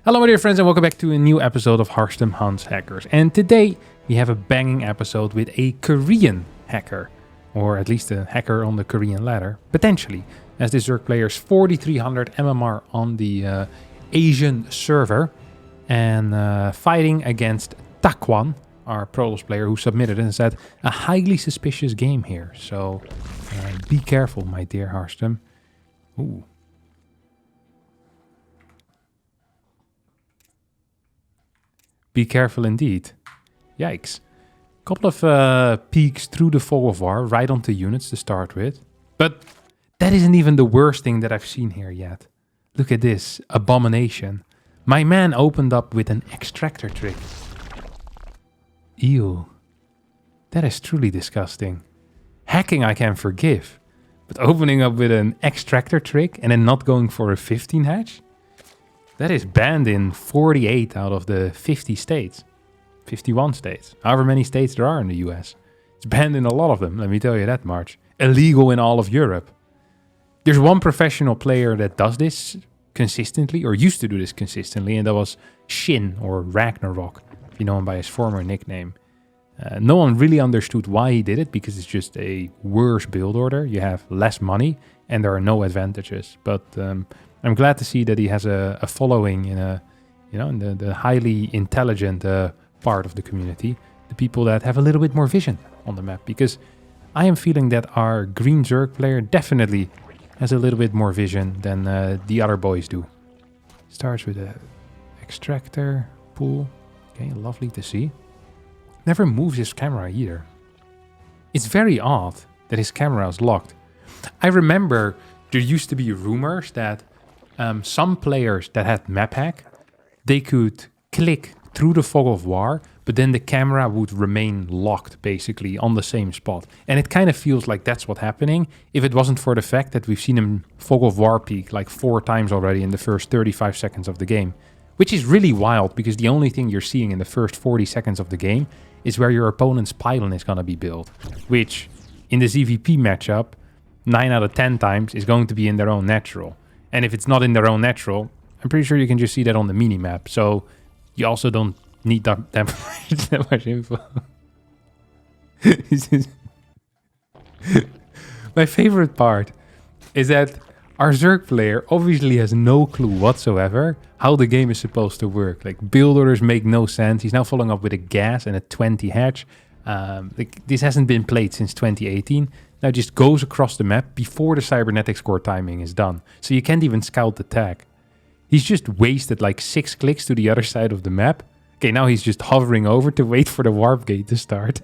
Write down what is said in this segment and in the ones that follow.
Hello my dear friends and welcome back to a new episode of Harstem Hunts Hackers. And today we have a banging episode with a Korean hacker. Or at least a hacker on the Korean ladder, potentially. As this Zerg player is 4300 MMR on the Asian server. And fighting against Takwan, our Protoss player who submitted and said a highly suspicious game here. So be careful my dear Harstem. Ooh. Be careful indeed. Yikes. Couple of peeks through the fog of war, right onto units to start with. But that isn't even the worst thing that I've seen here yet. Look at this abomination. My man opened up with an extractor trick. Ew. That is truly disgusting. Hacking I can forgive. But opening up with an extractor trick and then not going for a 15 hatch? That is banned in 48 out of the 50 states. 51 states. However many states there are in the US. It's banned in a lot of them, let me tell you that much. Illegal in all of Europe. There's one professional player that does this consistently, or used to do this consistently, and that was Shin, or Ragnarok, if you know him by his former nickname. No one really understood why he did it, because it's just a worse build order. You have less money, and there are no advantages. But I'm glad to see that he has a following in in the highly intelligent part of the community, the people that have a little bit more vision on the map, because I am feeling that our green Zerg player definitely has a little bit more vision than the other boys do. Starts with a extractor pool. Okay, lovely to see. Never moves his camera either. It's very odd that his camera is locked. I remember there used to be rumors that some players that had map hack, they could click through the fog of war, but then the camera would remain locked basically on the same spot. And it kind of feels like that's what's happening if it wasn't for the fact that we've seen him fog of war peak like 4 times already in the first 35 seconds of the game. Which is really wild because the only thing you're seeing in the first 40 seconds of the game is where your opponent's pylon is going to be built. Which in the ZVP matchup, 9 out of 10 times is going to be in their own natural. And if it's not in their own natural, I'm pretty sure you can just see that on the mini-map. So you also don't need that much info. My favorite part is that our Zerg player obviously has no clue whatsoever how the game is supposed to work. Like, build orders make no sense. He's now following up with a gas and a 20 hatch. This hasn't been played since 2018. Now just goes across the map before the cybernetics core timing is done. So you can't even scout the tag. He's just wasted like 6 clicks to the other side of the map. Okay, now he's just hovering over to wait for the warp gate to start.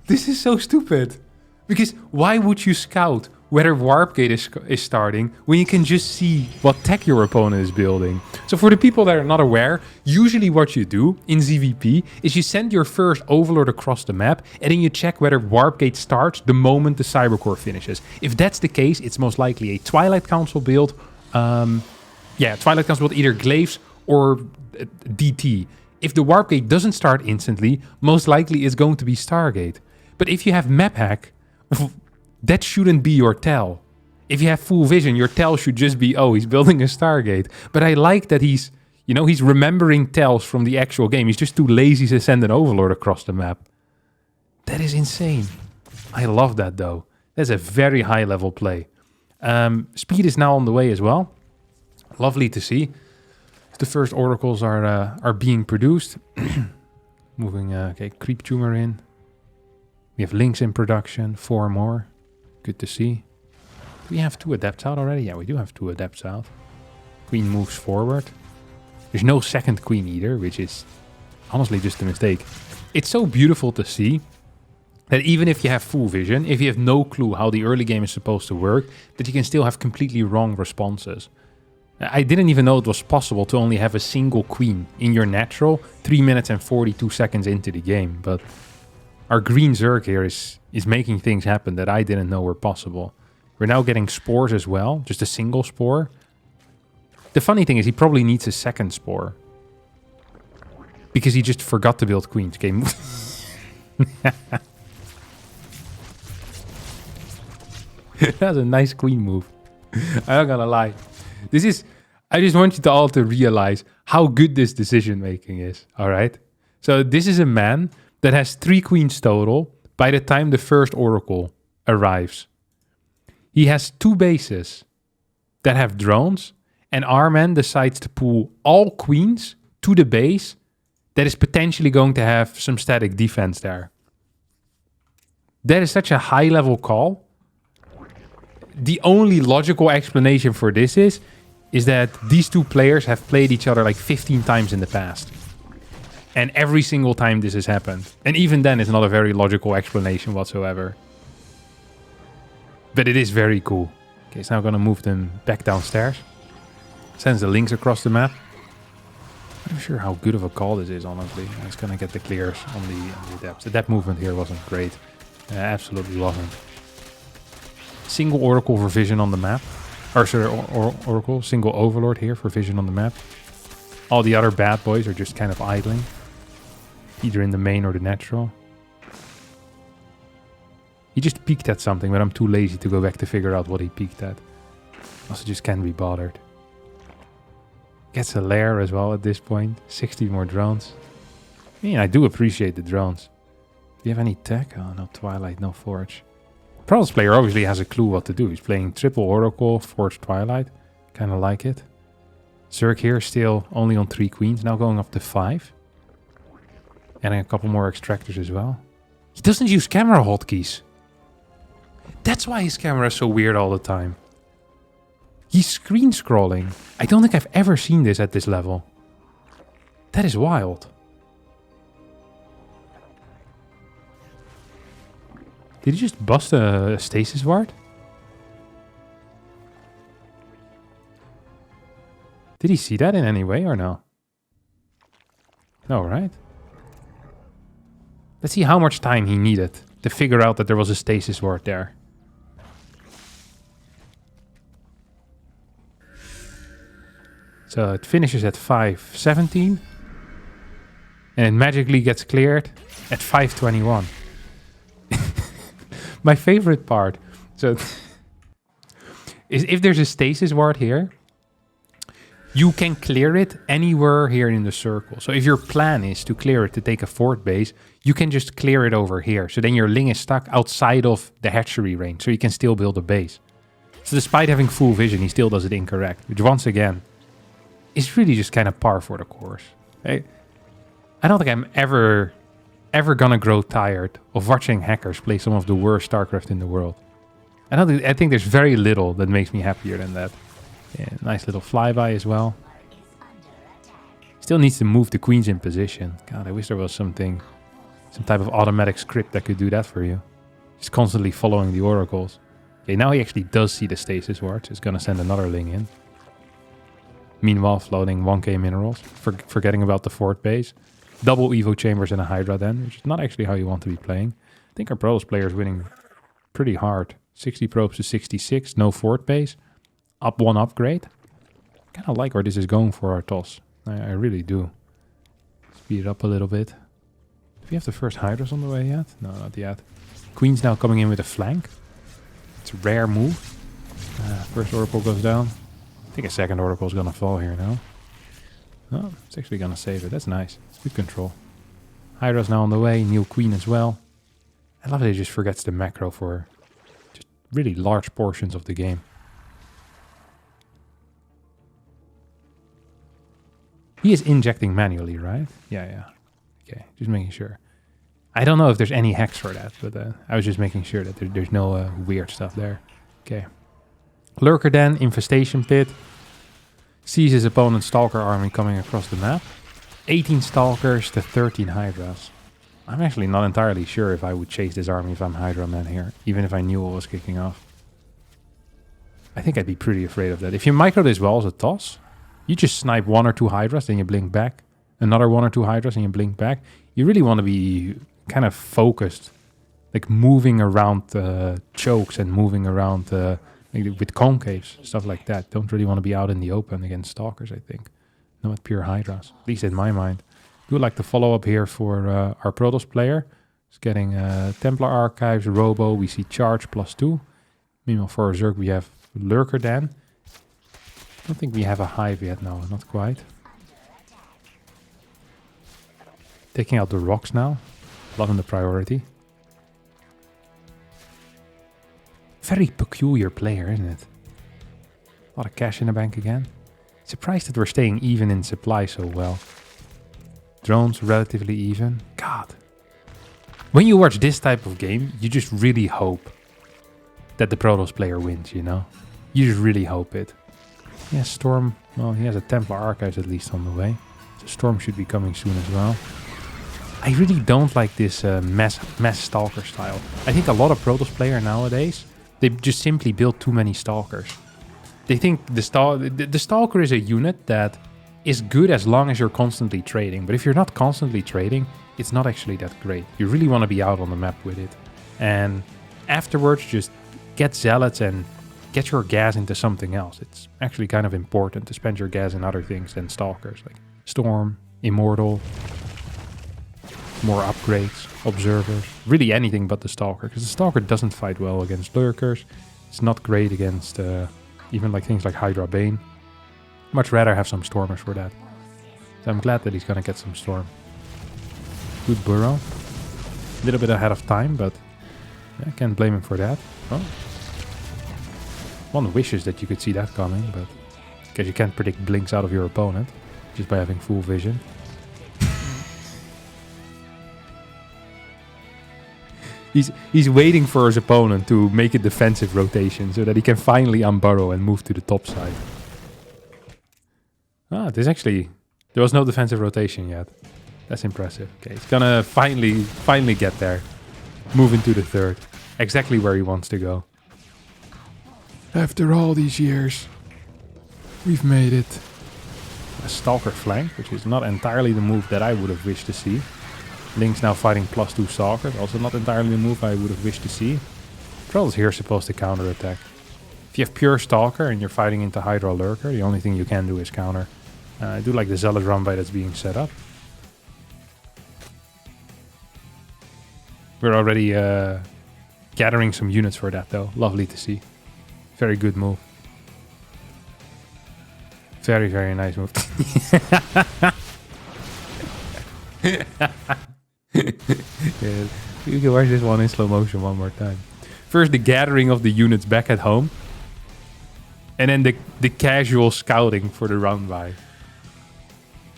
This is so stupid. Because why would you scout whether warp gate is starting when you can just see what tech your opponent is building? So for the people that are not aware, usually what you do in ZVP is you send your first overlord across the map and then you check whether warp gate starts the moment the cybercore finishes. If that's the case, it's most likely a Twilight Council build. Twilight Council build, either Glaives or DT. If the warp gate doesn't start instantly, most likely it's going to be Stargate. But if you have map hack, that shouldn't be your tell. If you have full vision, your tell should just be, oh, he's building a Stargate. But I like that he's remembering tells from the actual game. He's just too lazy to send an overlord across the map. That is insane. I love that though. That's a very high level play. Speed is now on the way as well. Lovely to see. The first oracles are being produced. Moving, creep tumor in. We have links in production, 4 more. Good to see. Do we have 2 adepts out already? Yeah, we do have 2 adepts out. Queen moves forward. There's no second queen either, which is honestly just a mistake. It's so beautiful to see that even if you have full vision, if you have no clue how the early game is supposed to work, that you can still have completely wrong responses. I didn't even know it was possible to only have a single queen in your natural 3 minutes and 42 seconds into the game, but our green Zerg here is making things happen that I didn't know were possible. We're now getting spores as well, just a single spore. The funny thing is he probably needs a second spore. Because he just forgot to build queens. Okay. That's a nice queen move. I'm not gonna lie. I just want you to all to realize how good this decision making is, all right? So this is a man that has 3 queens total by the time the first oracle arrives. He has 2 bases that have drones, and our man decides to pull all queens to the base that is potentially going to have some static defense there. That is such a high level call. The only logical explanation for this is that these 2 players have played each other like 15 times in the past. And every single time this has happened. And even then, it's not a very logical explanation whatsoever. But it is very cool. Okay, so now I'm going to move them back downstairs. Sends the links across the map. I'm not sure how good of a call this is, honestly. I'm just going to get the clears on the depths. The depth movement here wasn't great. Absolutely wasn't. Single Oracle for vision on the map. Or sorry, Oracle. Single Overlord here for vision on the map. All the other bad boys are just kind of idling. Either in the main or the natural. He just peeked at something, but I'm too lazy to go back to figure out what he peeked at. Also just can't be bothered. Gets a lair as well at this point. 60 more drones. I mean, I do appreciate the drones. Do you have any tech? Oh, no Twilight, no Forge. Protoss player obviously has a clue what to do. He's playing triple Oracle, Forge Twilight. Kind of like it. Zerg here still only on 3 queens. Now going up to 5. Adding a couple more extractors as well. He doesn't use camera hotkeys. That's why his camera is so weird all the time. He's screen scrolling. I don't think I've ever seen this at this level. That is wild. Did he just bust a stasis ward? Did he see that in any way or no? No, right? Let's see how much time he needed to figure out that there was a stasis ward there. So it finishes at 5:17. And it magically gets cleared at 5:21. My favorite part. So is if there's a stasis ward here, you can clear it anywhere here in the circle. So if your plan is to clear it to take a fort base, you can just clear it over here. So then your Ling is stuck outside of the hatchery range, so you can still build a base. So despite having full vision, he still does it incorrect, which once again is really just kind of par for the course. I don't think I'm ever gonna grow tired of watching hackers play some of the worst StarCraft in the world. I think there's very little that makes me happier than that. Yeah, nice little flyby as well. Still needs to move the queens in position. God, I wish there was some type of automatic script that could do that for you. Just constantly following the oracles. Okay, now he actually does see the stasis wards. He's gonna send another Ling in. Meanwhile, floating 1k minerals. Forgetting about the fort base. Double Evo chambers and a Hydra then, which is not actually how you want to be playing. I think our Protoss player is winning pretty hard. 60 probes to 66, no fort base. Up 1 upgrade. Kind of like where this is going for our toss. I really do. Speed it up a little bit. Do we have the first Hydras on the way yet? No, not yet. Queen's now coming in with a flank. It's a rare move. First Oracle goes down. I think a second Oracle is going to fall here now. Oh, it's actually going to save it. That's nice. Good control. Hydra's now on the way. New Queen as well. I love that he just forgets the macro for just really large portions of the game. He is injecting manually, right? Yeah. Okay, just making sure. I don't know if there's any hacks for that, but I was just making sure that there's no weird stuff there. Okay. Lurker then, Infestation Pit. Sees his opponent's Stalker army coming across the map. 18 Stalkers to 13 Hydras. I'm actually not entirely sure if I would chase this army if I'm Hydra man here, even if I knew what was kicking off. I think I'd be pretty afraid of that. If you micro this well as a toss, you just snipe 1 or 2 Hydras, then you blink back. Another 1 or 2 Hydras, and you blink back. You really want to be kind of focused, like moving around chokes and moving around with concaves, stuff like that. Don't really want to be out in the open against Stalkers, I think. No, with pure Hydras, at least in my mind. Do like the follow-up here for our Protoss player. He's getting Templar Archives, Robo, we see Charge +2. Meanwhile, for our Zerg, we have Lurker then. I don't think we have a Hive yet. No, not quite. Taking out the rocks now. Loving the priority. Very peculiar player, isn't it? A lot of cash in the bank again. Surprised that we're staying even in supply so well. Drones relatively even. God. When you watch this type of game, you just really hope that the Protoss player wins, you know? You just really hope it. Yeah, Storm. Well, he has a Templar Archives at least on the way. So Storm should be coming soon as well. I really don't like this mass Stalker style. I think a lot of Protoss player nowadays, they just simply build too many Stalkers. They think the Stalker is a unit that is good as long as you're constantly trading. But if you're not constantly trading, it's not actually that great. You really want to be out on the map with it. And afterwards, just get Zealots and get your gas into something else. It's actually kind of important to spend your gas in other things than Stalkers. Like Storm, Immortal, more upgrades, Observers. Really anything but the Stalker. Because the Stalker doesn't fight well against Lurkers. It's not great against even like things like Hydra Bane. Much rather have some Stormers for that. So I'm glad that he's gonna get some Storm. Good burrow. A little bit ahead of time, but I can't blame him for that. Oh. One wishes that you could see that coming, but because you can't predict blinks out of your opponent just by having full vision. He's waiting for his opponent to make a defensive rotation so that he can finally unburrow and move to the top side. Ah, there was no defensive rotation yet. That's impressive. Okay, he's gonna finally get there. Move into the third. Exactly where he wants to go. After all these years, we've made it. A Stalker flank, which is not entirely the move that I would have wished to see. Link's now fighting +2 Stalkers, also not entirely the move I would have wished to see. Protoss here is supposed to counterattack. If you have pure Stalker and you're fighting into Hydra Lurker, the only thing you can do is counter. I do like the Zealot runby that's being set up. We're already gathering some units for that though. Lovely to see. Very good move. Very, very nice move. Yeah, you can watch this one in slow motion one more time. First the gathering of the units back at home. And then the casual scouting for the run by.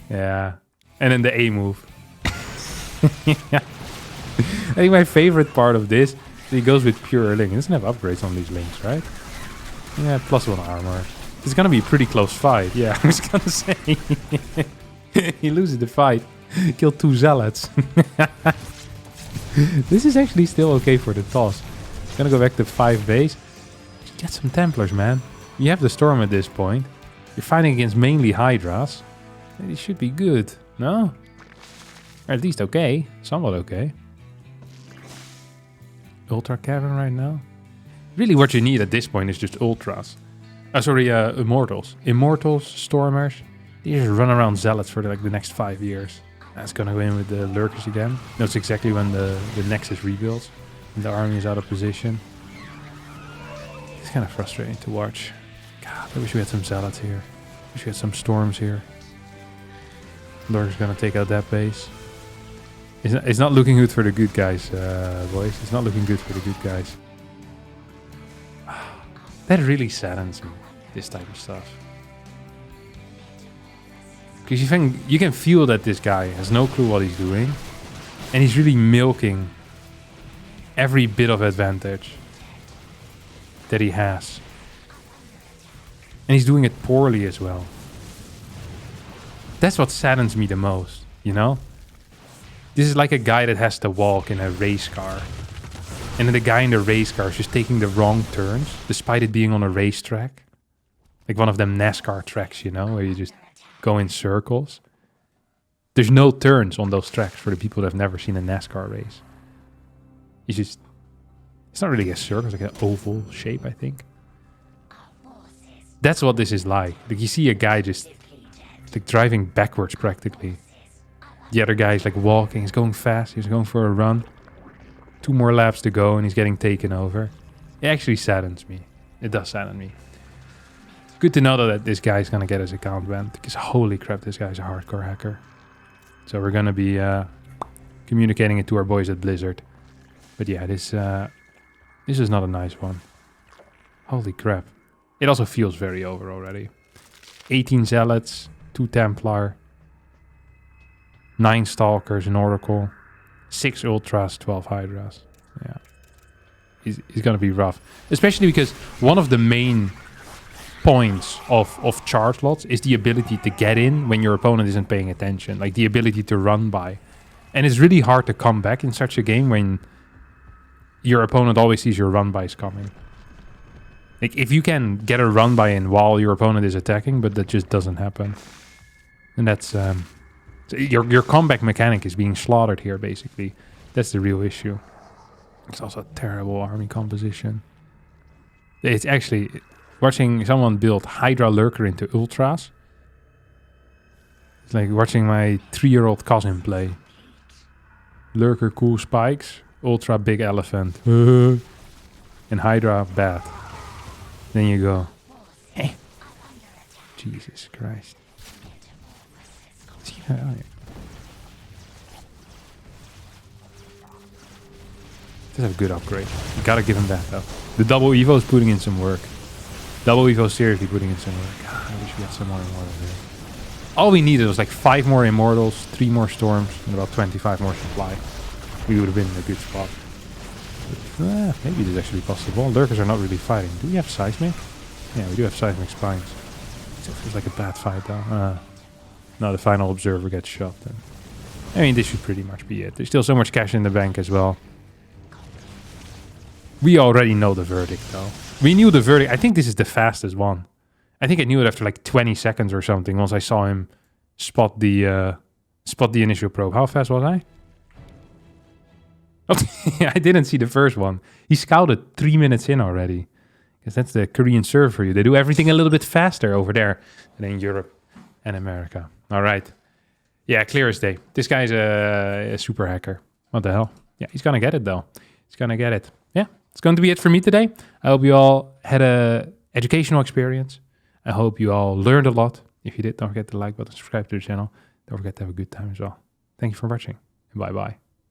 Yeah. And then the A move. Yeah. I think my favorite part of this, he goes with pure Link. He doesn't have upgrades on these Links, right? Yeah, +1 armor. It's gonna be a pretty close fight. Yeah, I was gonna say. He loses the fight. Killed 2 Zealots. This is actually still okay for the toss. Gonna go back to 5 base. Get some Templars, man. You have the Storm at this point. You're fighting against mainly Hydras. It should be good, no? Or at least okay. Somewhat okay. Ultra Cavern right now. Really what you need at this point is just Ultras. Immortals. Immortals, Stormers. They just run around Zealots for like the next 5 years. That's gonna go in with the Lurkers again. That's exactly when the Nexus rebuilds. And the army is out of position. It's kind of frustrating to watch. God, I wish we had some Zealots here. Wish we had some Storms here. Lurker's gonna take out that base. It's not looking good for the good guys, boys. It's not looking good for the good guys. That really saddens me, this type of stuff. Because you can feel that this guy has no clue what he's doing. And he's really milking every bit of advantage that he has. And he's doing it poorly as well. That's what saddens me the most, you know? This is like a guy that has to walk in a race car. And then the guy in the race car is just taking the wrong turns, despite it being on a racetrack. Like one of them NASCAR tracks, you know, where you just go in circles. There's no turns on those tracks for the people that have never seen a NASCAR race. It's not really a circle, it's like an oval shape, I think. That's what this is like. Like you see a guy just like driving backwards practically. The other guy is like walking, he's going fast, he's going for a run. 2 more laps to go and he's getting taken over. It actually saddens me. It does sadden me. Good to know though that this guy's gonna get his account banned, because holy crap, this guy's a hardcore hacker. So we're gonna be communicating it to our boys at Blizzard. But yeah, this is not a nice one. Holy crap. It also feels very over already. 18 Zealots, 2 Templar, 9 Stalkers, an Oracle, 6 Ultras, 12 Hydras. Yeah. He's gonna be rough. Especially because one of the main points of charge lots is the ability to get in when your opponent isn't paying attention. Like the ability to run by. And it's really hard to come back in such a game when your opponent always sees your run bys coming. Like if you can get a run by in while your opponent is attacking, but that just doesn't happen. And that's so your comeback mechanic is being slaughtered here basically. That's the real issue. It's also a terrible army composition. It's actually watching someone build Hydra Lurker into Ultras. It's like watching my 3-year-old cousin play. Lurker cool spikes, Ultra big elephant, and Hydra bad. Then you go, hey, Jesus Christ. This is a good upgrade. You gotta give him that though. The double Evo is putting in some work. Double Evo seriously putting in some work. God, I wish we had some more Immortals here. All we needed was like 5 more Immortals, 3 more Storms, and about 25 more supply. We would have been in a good spot. But, maybe this is actually possible. Lurkers are not really fighting. Do we have Seismic? Yeah, we do have Seismic Spines. Still feels like a bad fight though. No, the final Observer gets shot then. I mean, this should pretty much be it. There's still so much cash in the bank as well. We already know the verdict though. We knew the verdict. I think this is the fastest one. I think I knew it after like 20 seconds or something once I saw him spot the initial probe. How fast was I? Oh, I didn't see the first one. He scouted 3 minutes in already. Because that's the Korean server for you. They do everything a little bit faster over there than in Europe and America. All right. Yeah, clear as day. This guy's a super hacker. What the hell? Yeah, he's going to get it though. He's going to get it. Yeah, it's going to be it for me today. I hope you all had a educational experience. I hope you all learned a lot. If you did, don't forget to like button, subscribe to the channel. Don't forget to have a good time as well. Thank you for watching and bye-bye.